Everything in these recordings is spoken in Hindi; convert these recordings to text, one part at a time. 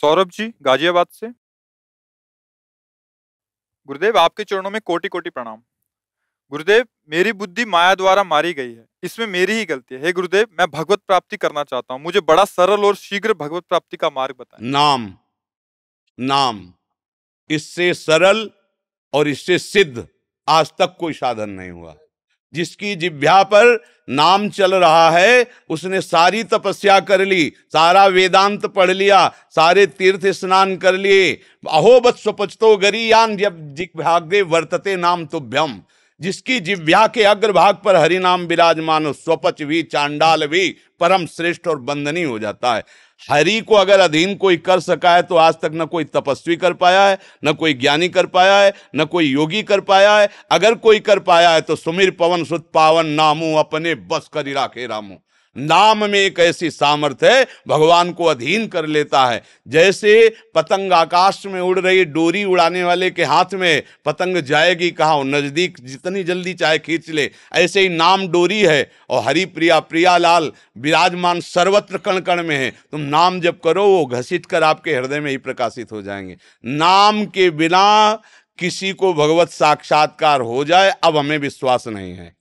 सौरभ जी गाजियाबाद से। गुरुदेव आपके चरणों में कोटि कोटि प्रणाम। गुरुदेव मेरी बुद्धि माया द्वारा मारी गई है, इसमें मेरी ही गलती है। हे गुरुदेव मैं भगवत प्राप्ति करना चाहता हूँ, मुझे बड़ा सरल और शीघ्र भगवत प्राप्ति का मार्ग बताएं। नाम नाम इससे सरल और इससे सिद्ध आज तक कोई साधन नहीं हुआ। जिसकी जिह्वा पर नाम चल रहा है उसने सारी तपस्या कर ली, सारा वेदांत पढ़ लिया, सारे तीर्थ स्नान कर लिए। अहोबत स्वपचतो गरीयान जब जिह्वाग्रे वर्तते नाम तुभ्यम। जिसकी जिह्वा के अग्रभाग पर हरि नाम विराजमान, स्वपच भी चांडाल भी परम श्रेष्ठ और बंदनीय हो जाता है। हरि को अगर अधीन कोई कर सका है तो आज तक न कोई तपस्वी कर पाया है, न कोई ज्ञानी कर पाया है, न कोई योगी कर पाया है। अगर कोई कर पाया है तो सुमिर पवन सुत पावन, नामू अपने बस करी राखे रामू। नाम में एक ऐसी सामर्थ्य है, भगवान को अधीन कर लेता है। जैसे पतंग आकाश में उड़ रही, डोरी उड़ाने वाले के हाथ में पतंग जाएगी कहाँ, नजदीक जितनी जल्दी चाहे खींच ले। ऐसे ही नाम डोरी है और हरि प्रिया प्रियालाल विराजमान सर्वत्र कण कण में है। तुम नाम जप करो, वो घसीट कर आपके हृदय में ही प्रकाशित हो जाएंगे। नाम के बिना किसी को भगवत साक्षात्कार हो जाए अब हमें विश्वास नहीं है।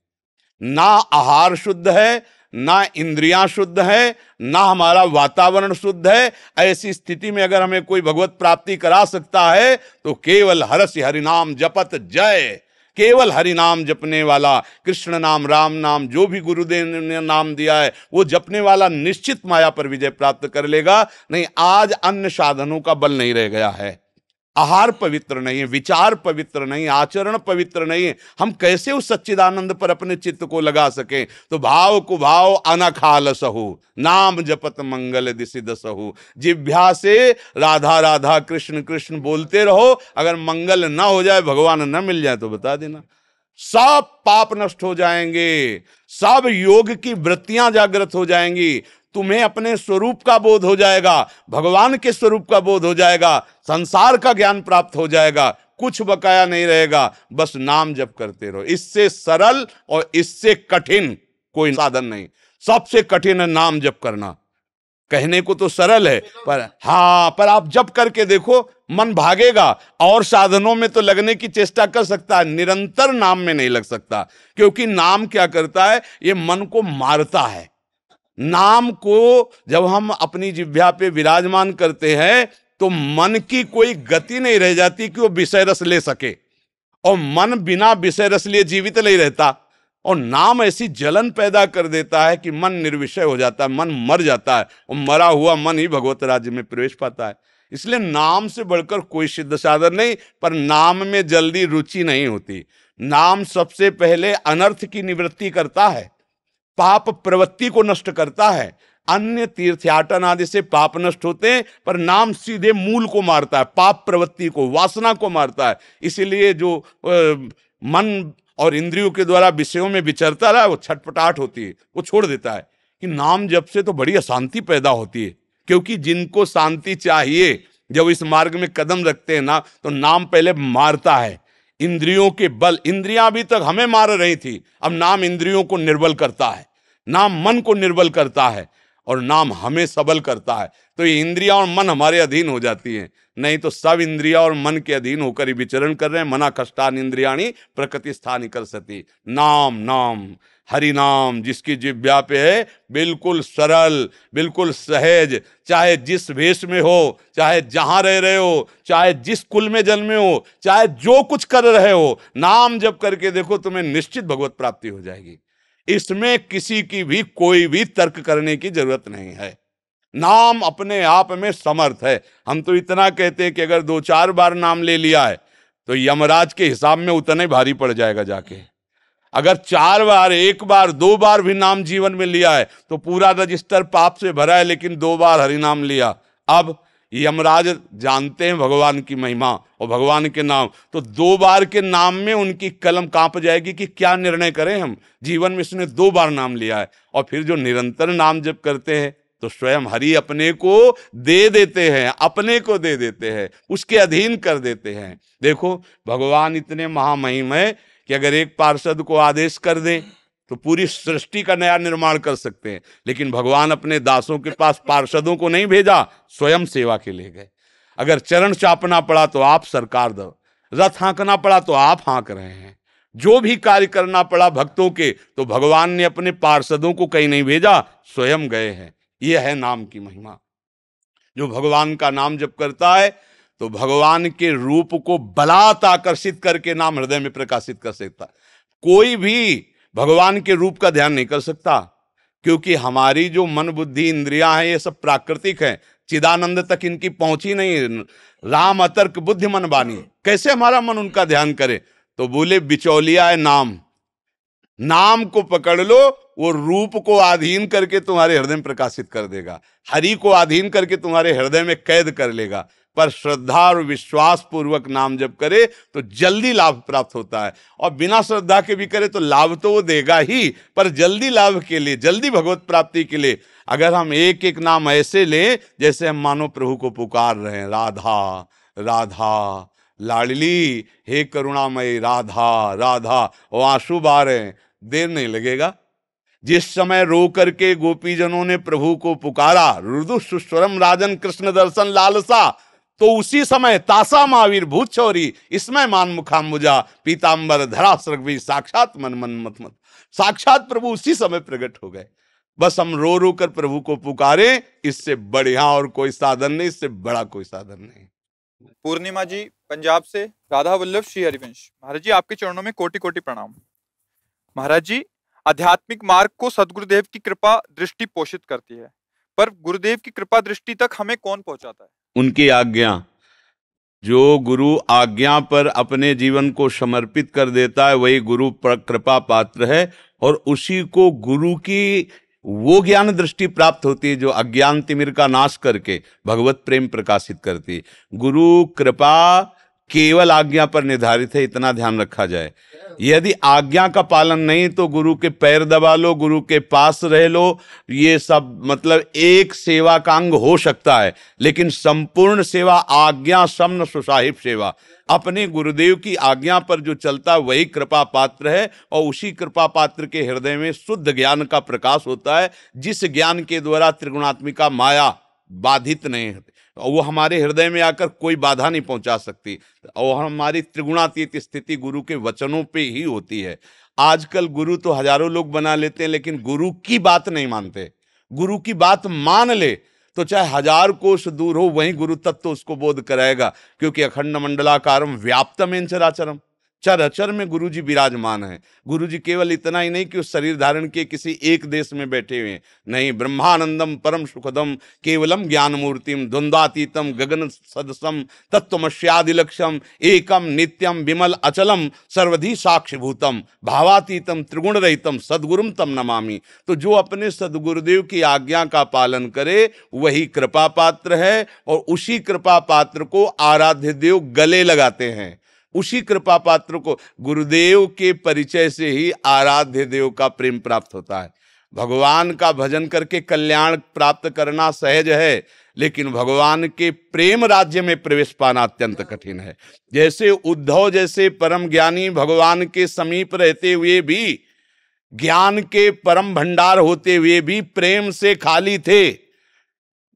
ना आहार शुद्ध है, ना इंद्रियां शुद्ध है, ना हमारा वातावरण शुद्ध है। ऐसी स्थिति में अगर हमें कोई भगवत प्राप्ति करा सकता है तो केवल हरस हरिनाम जपत जय। केवल हरि नाम जपने वाला, कृष्ण नाम, राम नाम, जो भी गुरुदेव ने नाम दिया है वो जपने वाला निश्चित माया पर विजय प्राप्त कर लेगा। नहीं, आज अन्य साधनों का बल नहीं रह गया है। आहार पवित्र नहीं है, विचार पवित्र नहीं, आचरण पवित्र नहीं है। हम कैसे उस सच्चिदानंद पर अपने चित्त को लगा सकें? तो भाव को भाव अनखाल सहु, नाम जपत मंगल दिसि दसहु। जिह्वा से राधा राधा कृष्ण कृष्ण बोलते रहो। अगर मंगल ना हो जाए, भगवान ना मिल जाए तो बता देना, सब पाप नष्ट हो जाएंगे, सब योग की वृत्तियां जागृत हो जाएंगी। तुम्हें अपने स्वरूप का बोध हो जाएगा, भगवान के स्वरूप का बोध हो जाएगा, संसार का ज्ञान प्राप्त हो जाएगा, कुछ बकाया नहीं रहेगा। बस नाम जप करते रहो। इससे सरल और इससे कठिन कोई साधन नहीं। सबसे कठिन है नाम जप करना। कहने को तो सरल है पर आप जप करके देखो, मन भागेगा। और साधनों में तो लगने की चेष्टा कर सकता है, निरंतर नाम में नहीं लग सकता। क्योंकि नाम क्या करता है, ये मन को मारता है। नाम को जब हम अपनी जिह्वा पे विराजमान करते हैं तो मन की कोई गति नहीं रह जाती कि वो विषय रस ले सके, और मन बिना विषय रस लिए जीवित नहीं रहता। और नाम ऐसी जलन पैदा कर देता है कि मन निर्विषय हो जाता है, मन मर जाता है, और मरा हुआ मन ही भगवत राज्य में प्रवेश पाता है। इसलिए नाम से बढ़कर कोई सिद्ध साधन नहीं, पर नाम में जल्दी रुचि नहीं होती। नाम सबसे पहले अनर्थ की निवृत्ति करता है, पाप प्रवृत्ति को नष्ट करता है। अन्य तीर्थयाटन आदि से पाप नष्ट होते हैं, पर नाम सीधे मूल को मारता है, पाप प्रवृत्ति को, वासना को मारता है। इसीलिए जो मन और इंद्रियों के द्वारा विषयों में विचरता रहा, वो छटपटाहट होती है, वो छोड़ देता है। कि नाम जप से तो बड़ी अशांति पैदा होती है। क्योंकि जिनको शांति चाहिए, जब इस मार्ग में कदम रखते हैं ना, तो नाम पहले मारता है। इंद्रियों के बल, इंद्रियां अभी तक हमें मार रही थी, अब नाम इंद्रियों को निर्बल करता है, नाम मन को निर्बल करता है, और नाम हमें सबल करता है। तो ये इंद्रियां और मन हमारे अधीन हो जाती हैं। नहीं तो सब इंद्रियां और मन के अधीन होकर ही विचरण कर रहे हैं। मना कष्टान इंद्रियाणी प्रकृति स्थानी कर सती। नाम नाम हरि नाम जिसकी जिह्वा पे है, बिल्कुल सरल, बिल्कुल सहज, चाहे जिस वेश में हो, चाहे जहां रह रहे हो, चाहे जिस कुल में जन्मे हो, चाहे जो कुछ कर रहे हो, नाम जप करके देखो, तुम्हें निश्चित भगवत प्राप्ति हो जाएगी। इसमें किसी की भी कोई भी तर्क करने की जरूरत नहीं है। नाम अपने आप में समर्थ है। हम तो इतना कहते हैं कि अगर 2-4 बार नाम ले लिया है तो यमराज के हिसाब में उतना ही भारी पड़ जाएगा जाके। अगर 4 बार, 1 बार, 2 बार भी नाम जीवन में लिया है तो पूरा रजिस्टर पाप से भरा है, लेकिन 2 बार हरि नाम लिया। अब यमराज जानते हैं भगवान की महिमा और भगवान के नाम, तो 2 बार के नाम में उनकी कलम कांप जाएगी कि क्या निर्णय करें हम। जीवन में इसने 2 बार नाम लिया है। और फिर जो निरंतर नाम जप करते हैं तो स्वयं हरि अपने को दे देते हैं, अपने को दे देते हैं, उसके अधीन कर देते हैं। देखो भगवान इतने महामहिम है कि अगर एक पार्षद को आदेश कर दें तो पूरी सृष्टि का नया निर्माण कर सकते हैं। लेकिन भगवान अपने दासों के पास पार्षदों को नहीं भेजा, स्वयं सेवा के लिए गए। अगर चरण चापना पड़ा तो आप सरकार दो, रथ हाँकना पड़ा तो आप हाँक रहे हैं, जो भी कार्य करना पड़ा भक्तों के, तो भगवान ने अपने पार्षदों को कहीं नहीं भेजा, स्वयं गए हैं। यह है नाम की महिमा। जो भगवान का नाम जप करता है तो भगवान के रूप को बलात् आकर्षित करके नाम हृदय में प्रकाशित कर सकता। कोई भी भगवान के रूप का ध्यान नहीं कर सकता, क्योंकि हमारी जो मन बुद्धि इंद्रियां हैं ये सब प्राकृतिक हैं, चिदानंद तक इनकी पहुंची नहीं। राम अतर्क बुद्धि मन बानी, कैसे हमारा मन उनका ध्यान करे? तो बोले बिचौलिया है नाम, नाम को पकड़ लो, वो रूप को अधीन करके तुम्हारे हृदय में प्रकाशित कर देगा, हरि को अधीन करके तुम्हारे हृदय में कैद कर लेगा। पर श्रद्धा और विश्वास पूर्वक नाम जप करे तो जल्दी लाभ प्राप्त होता है, और बिना श्रद्धा के भी करे तो लाभ तो वो देगा ही, पर जल्दी लाभ के लिए, जल्दी भगवत प्राप्ति के लिए अगर हम एक एक नाम ऐसे लें जैसे हम मानो प्रभु को पुकार रहे हैं, राधा राधा लाडली, हे करुणामयी राधा राधा, वो आंसू बहा रहे हैं, देर नहीं लगेगा। जिस समय रो करके गोपीजनों ने प्रभु को पुकारा, रुदु सुस्वरम राजन कृष्ण दर्शन लालसा, तो उसी समय तासा महावीर भूत चौरी, इसमें मान मुखाम्बुजा पीतांबर धरा सृग्वी, साक्षात मन मन मत मत, साक्षात प्रभु उसी समय प्रकट हो गए। बस हम रो रो कर प्रभु को पुकारे, इससे बढ़िया और कोई साधन नहीं, इससे बड़ा कोई साधन नहीं। पूर्णिमा जी पंजाब से, राधा वल्लभ श्री हरिवंश। महाराज जी आपके चरणों में कोटि कोटि प्रणाम। महाराज जी, आध्यात्मिक मार्ग को सदगुरुदेव की कृपा दृष्टि पोषित करती है, पर गुरुदेव की कृपा दृष्टि तक हमें कौन पहुंचाता है? उनकी आज्ञा। जो गुरु आज्ञा पर अपने जीवन को समर्पित कर देता है वही गुरु कृपा पात्र है, और उसी को गुरु की वो ज्ञान दृष्टि प्राप्त होती है जो अज्ञान तिमिर का नाश करके भगवत प्रेम प्रकाशित करती है। गुरु कृपा केवल आज्ञा पर निर्धारित है, इतना ध्यान रखा जाए। यदि आज्ञा का पालन नहीं तो गुरु के पैर दबा लो, गुरु के पास रह लो, ये सब मतलब एक सेवा का अंग हो सकता है, लेकिन संपूर्ण सेवा आज्ञा समन सुसाहिब सेवा, अपने गुरुदेव की आज्ञा पर जो चलता वही कृपा पात्र है, और उसी कृपा पात्र के हृदय में शुद्ध ज्ञान का प्रकाश होता है, जिस ज्ञान के द्वारा त्रिगुणात्मिका माया बाधित नहीं होती, वो हमारे हृदय में आकर कोई बाधा नहीं पहुंचा सकती, और हमारी त्रिगुणातीत स्थिति गुरु के वचनों पे ही होती है। आजकल गुरु तो हजारों लोग बना लेते हैं, लेकिन गुरु की बात नहीं मानते। गुरु की बात मान ले तो चाहे 1000 कोस दूर हो, वहीं गुरु तत्व उसको बोध कराएगा, क्योंकि अखंड मंडलाकारम व्याप्तमेन चराचरम, चर अचर में गुरु जी विराजमान है। गुरु जी केवल इतना ही नहीं कि उस शरीर धारण के किसी एक देश में बैठे हुए हैं, नहीं, ब्रह्मानंदम परम सुखदम केवलम ज्ञान मूर्तिम द्वंद्वातीतम गगन सदसम तत्वमस्यादिलक्ष्यम एकम नित्यम विमल अचलम सर्वधि साक्षिभूतम भावातीतम त्रिगुण रहितम सदगुरुम तम नमामि। तो जो अपने सदगुरुदेव की आज्ञा का पालन करे वही कृपा पात्र है, और उसी कृपा पात्र को आराध्य देव गले लगाते हैं। उसी कृपा पात्र को गुरुदेव के परिचय से ही आराध्य देव का प्रेम प्राप्त होता है। भगवान का भजन करके कल्याण प्राप्त करना सहज है, लेकिन भगवान के प्रेम राज्य में प्रवेश पाना अत्यंत कठिन है। जैसे उद्धव जैसे परम ज्ञानी भगवान के समीप रहते हुए भी, ज्ञान के परम भंडार होते हुए भी प्रेम से खाली थे।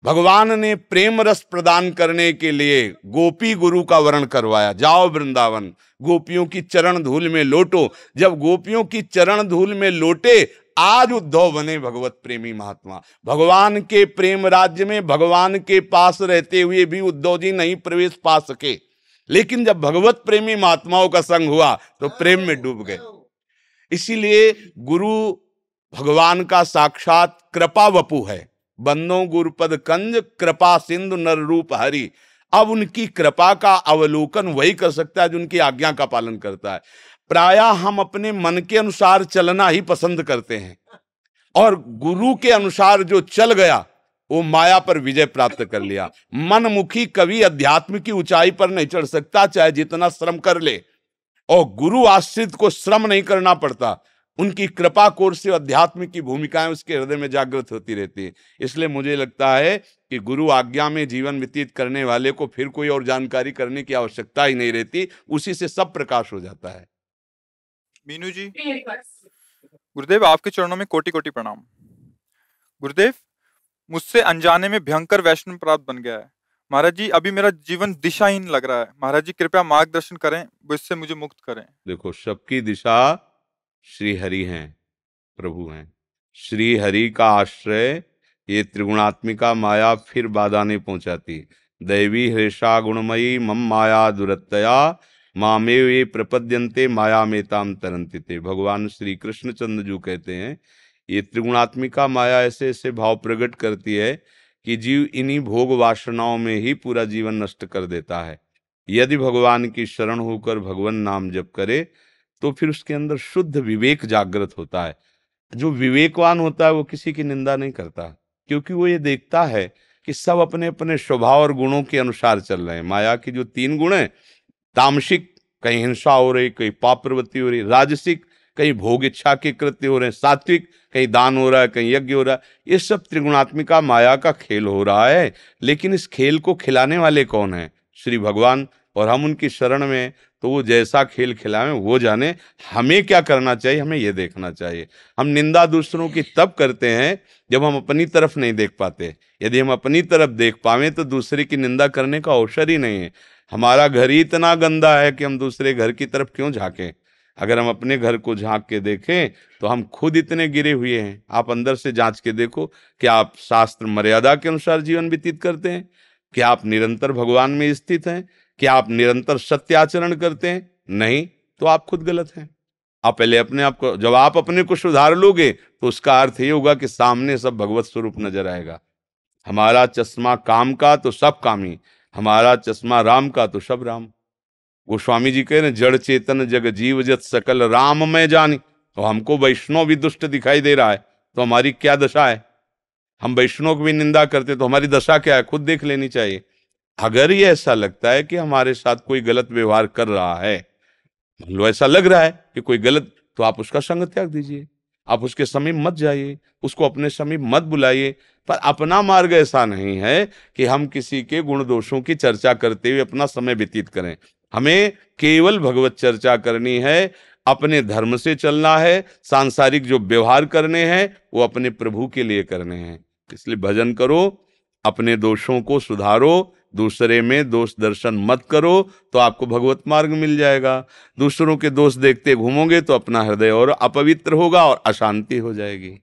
भगवान ने प्रेम रस प्रदान करने के लिए गोपी गुरु का वर्ण करवाया, जाओ वृंदावन गोपियों की चरण धूल में लोटो। जब गोपियों की चरण धूल में लोटे, आज उद्धव बने भगवत प्रेमी महात्मा। भगवान के प्रेम राज्य में भगवान के पास रहते हुए भी उद्धव जी नहीं प्रवेश पा सके, लेकिन जब भगवत प्रेमी महात्माओं का संग हुआ तो प्रेम में डूब गए। इसीलिए गुरु भगवान का साक्षात कृपा वपु है। बंदों गुरुपद कंज कृपा सिंधु नर रूप हरि। अब उनकी कृपा का अवलोकन वही कर सकता है जो उनकी आज्ञा का पालन करता है। प्रायः हम अपने मन के अनुसार चलना ही पसंद करते हैं, और गुरु के अनुसार जो चल गया वो माया पर विजय प्राप्त कर लिया। मनमुखी कभी अध्यात्म की ऊंचाई पर नहीं चढ़ सकता, चाहे जितना श्रम कर ले, और गुरु आश्रित को श्रम नहीं करना पड़ता। उनकी कृपा कोर से अध्यात्म की भूमिकाएं उसके हृदय में जागृत होती रहती है। इसलिए मुझे लगता है कि गुरु आज्ञा में जीवन व्यतीत करने वाले को फिर कोई और जानकारी करने की आवश्यकता ही नहीं रहती, उसी से सब प्रकाश हो जाता है। मीनू जी, गुरुदेव आपके चरणों में कोटि कोटि प्रणाम। गुरुदेव, मुझसे अनजाने में भयंकर वैष्णव अपराध बन गया है। महाराज जी, अभी मेरा जीवन दिशाहीन लग रहा है। महाराज जी कृपया मार्गदर्शन करें, वो इससे मुझे मुक्त करें। देखो, सबकी दिशा श्री हरि हैं, प्रभु हैं। श्री हरि का आश्रय ये त्रिगुणात्मिका माया फिर बाधा नहीं पहुंचाती। दैवी हृषा गुणमयी मम माया दुरत्तया मामेव ये प्रपद्यन्ते माया मेताम तरन्ति ते। भगवान श्री कृष्णचंद्र जी कहते हैं ये त्रिगुणात्मिका माया ऐसे ऐसे भाव प्रकट करती है कि जीव इन्हीं भोग वासनाओं में ही पूरा जीवन नष्ट कर देता है। यदि भगवान की शरण होकर भगवान नाम जप करे तो फिर उसके अंदर शुद्ध विवेक जागृत होता है। जो विवेकवान होता है वो किसी की निंदा नहीं करता, क्योंकि वो ये देखता है कि सब अपने अपने स्वभाव और गुणों के अनुसार चल रहे हैं। माया की जो 3 गुण है, तामसिक कहीं हिंसा हो रही, कहीं पाप प्रवृत्ति हो रही, राजसिक कहीं भोग इच्छा के कृत्य हो रहे हैं, सात्विक कहीं दान हो रहा है, कहीं यज्ञ हो रहा है। ये सब त्रिगुणात्मिका माया का खेल हो रहा है। लेकिन इस खेल को खिलाने वाले कौन है? श्री भगवान। और हम उनकी शरण में, तो वो जैसा खेल खिलाएं वो जाने। हमें क्या करना चाहिए? हमें ये देखना चाहिए। हम निंदा दूसरों की तब करते हैं जब हम अपनी तरफ नहीं देख पाते। यदि हम अपनी तरफ देख पावें तो दूसरे की निंदा करने का अवसर ही नहीं है। हमारा घर ही इतना गंदा है कि हम दूसरे घर की तरफ क्यों झांकें? अगर हम अपने घर को झांक के देखें तो हम खुद इतने गिरे हुए हैं। आप अंदर से जांच के देखो कि आप शास्त्र मर्यादा के अनुसार जीवन व्यतीत करते हैं? क्या आप निरंतर भगवान में स्थित हैं? क्या आप निरंतर सत्य आचरण करते हैं? नहीं, तो आप खुद गलत हैं। आप पहले अपने आप को, जब आप अपने को सुधार लोगे तो उसका अर्थ ये होगा कि सामने सब भगवत स्वरूप नजर आएगा। हमारा चश्मा काम का तो सब कामी, हमारा चश्मा राम का तो सब राम। गोस्वामी जी कह रहे हैं, जड़ चेतन जग जीव जत सकल राम में जानी। तो हमको वैष्णव भी दुष्ट दिखाई दे रहा है तो हमारी क्या दशा है? हम वैष्णव की भी निंदा करते तो हमारी दशा क्या है? खुद देख लेनी चाहिए। अगर ये ऐसा लगता है कि हमारे साथ कोई गलत व्यवहार कर रहा है, मान लो ऐसा लग रहा है कि कोई गलत, तो आप उसका संग त्याग दीजिए। आप उसके समीप मत जाइए, उसको अपने समीप मत बुलाइए। पर अपना मार्ग ऐसा नहीं है कि हम किसी के गुण दोषों की चर्चा करते हुए अपना समय व्यतीत करें। हमें केवल भगवत चर्चा करनी है, अपने धर्म से चलना है। सांसारिक जो व्यवहार करने हैं वो अपने प्रभु के लिए करने हैं। इसलिए भजन करो, अपने दोषों को सुधारो, दूसरे में दोष दर्शन मत करो, तो आपको भगवत मार्ग मिल जाएगा। दूसरों के दोष देखते घूमोगे तो अपना हृदय और अपवित्र होगा और अशांति हो जाएगी।